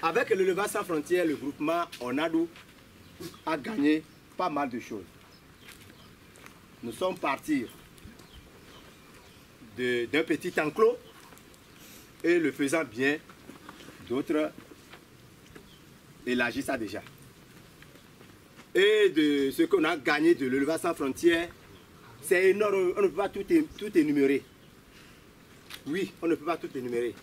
Avec l'élevage sans frontières, le groupement Onadou a gagné pas mal de choses. Nous sommes partis d'un petit enclos et le faisant bien, d'autres élargissent ça déjà. Et de ce qu'on a gagné de l'élevage sans frontières, c'est énorme, on ne peut pas tout énumérer. Oui, on ne peut pas tout énumérer.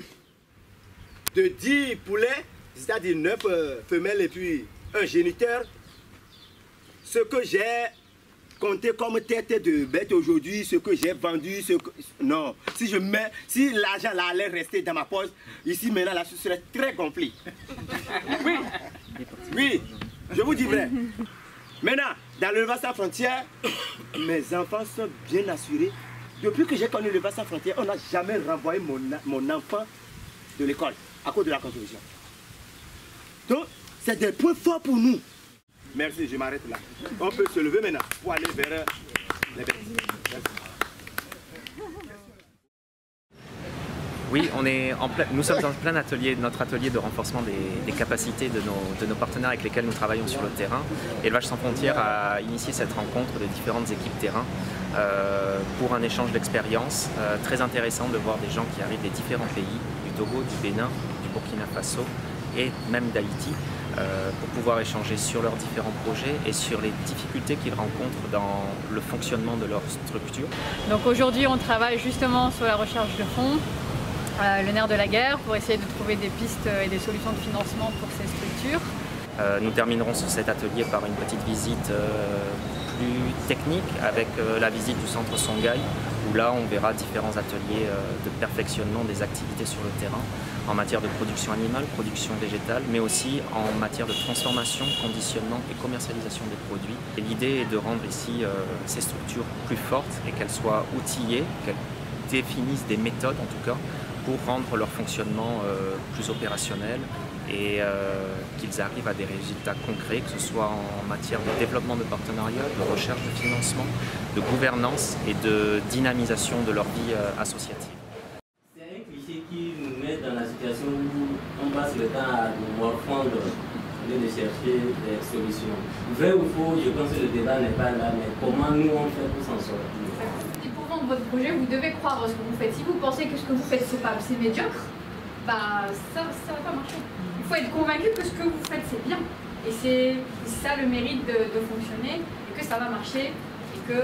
De 10 poulets, c'est-à-dire 9 femelles et puis un géniteur, ce que j'ai compté comme tête de bête aujourd'hui, ce que j'ai vendu, non, si l'argent là allait rester dans ma poche, ici maintenant là, ce serait très gonflé. Oui, oui, je vous dis vrai. Maintenant, dans l'élevage sans frontières, mes enfants sont bien assurés. Depuis que j'ai connu l'élevage sans frontières, on n'a jamais renvoyé mon enfant de l'école à cause de la contribution. Donc, c'est des points forts pour nous. Merci, je m'arrête là. On peut se lever maintenant pour aller vers les bêtes. Oui, nous sommes en plein atelier, notre atelier de renforcement des capacités de nos partenaires avec lesquels nous travaillons sur le terrain. Élevage sans frontières a initié cette rencontre des différentes équipes terrain pour un échange d'expériences très intéressant de voir des gens qui arrivent des différents pays, du Togo, du Bénin, du Burkina Faso et même d'Haïti, pour pouvoir échanger sur leurs différents projets et sur les difficultés qu'ils rencontrent dans le fonctionnement de leur structure. Donc aujourd'hui, on travaille justement sur la recherche de fonds, le nerf de la guerre, pour essayer de trouver des pistes et des solutions de financement pour ces structures. Nous terminerons sur cet atelier par une petite visite plus technique avec la visite du centre Songhai, où là on verra différents ateliers de perfectionnement des activités sur le terrain en matière de production animale, production végétale, mais aussi en matière de transformation, conditionnement et commercialisation des produits. L'idée est de rendre ici ces structures plus fortes et qu'elles soient outillées, qu'elles définissent des méthodes en tout cas, pour rendre leur fonctionnement plus opérationnel et qu'ils arrivent à des résultats concrets, que ce soit en matière de développement de partenariats, de recherche de financement, de gouvernance et de dynamisation de leur vie associative. C'est un cliché qui nous met dans la situation où on passe le temps à devoir fondre au lieu de chercher des solutions. Vrai ou faux, je pense que le débat n'est pas là, mais comment nous on fait pour s'en sortir? Pour vendre votre projet, vous devez croire en ce que vous faites. Si vous pensez que ce que vous faites c'est médiocre, bah ça va pas marcher. Il faut être convaincu que ce que vous faites c'est bien. Et c'est ça le mérite de fonctionner, et que ça va marcher, et que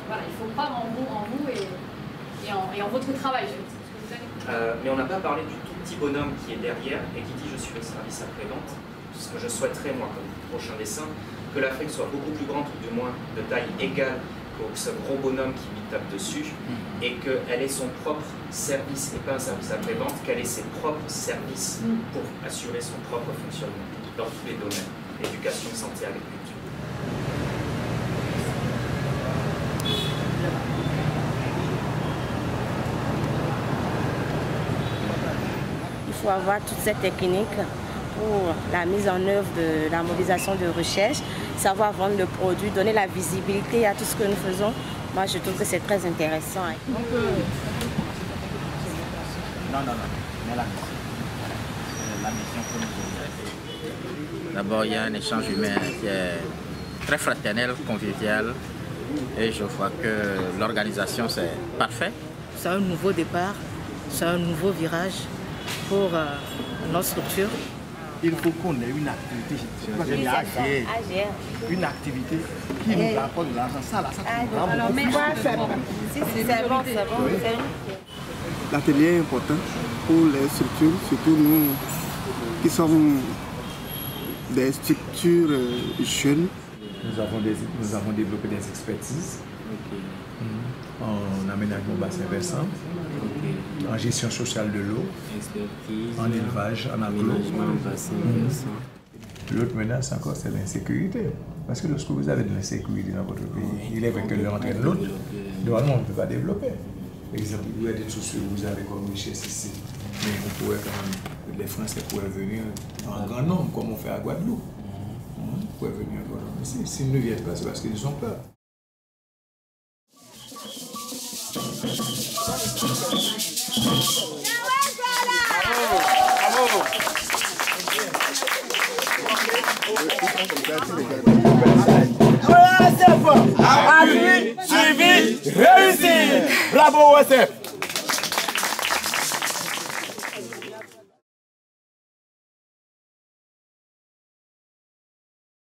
voilà, il faut croire en vous et en votre travail. Mais on n'a pas parlé du tout petit bonhomme qui est derrière et qui dit je suis le service après-vente. Ce que je souhaiterais moi comme prochain dessin, que l'Afrique soit beaucoup plus grande ou du moins de taille égale que ce gros bonhomme qui lui tape dessus, et qu'elle ait son propre service et pas un service après-vente, qu'elle ait ses propres services pour assurer son propre fonctionnement dans tous les domaines, éducation, santé, agriculture. Il faut avoir toute cette technique pour la mise en œuvre de la mobilisation de recherche, savoir vendre le produit, donner la visibilité à tout ce que nous faisons. Moi, je trouve que c'est très intéressant. Non, mais la mission que nous avons. D'abord, il y a un échange humain qui est très fraternel, convivial, et je vois que l'organisation, c'est parfait. C'est un nouveau départ, c'est un nouveau virage pour notre structure. Il faut qu'on ait une activité, une activité qui nous rapporte de l'argent. Ça, c'est bon. L'atelier est important pour les structures, surtout nous qui sommes des structures jeunes. Nous avons développé des expertises en aménagement bassin versant, en gestion sociale de l'eau, en élevage, en agro. L'autre menace encore, c'est l'insécurité. Parce que lorsque vous avez de l'insécurité dans votre pays, il est vrai que l'un entraîne l'autre, normalement on ne peut pas développer. Par exemple, il y a des choses que vous avez comme richesse ici, mais on pourrait quand même, les Français pourraient venir en grand nombre, comme on fait à Guadeloupe. pouvez venir voir ici. S'ils ne viennent pas, c'est parce qu'ils ont peur. Appui, suivi, réussi. Bravo OSF.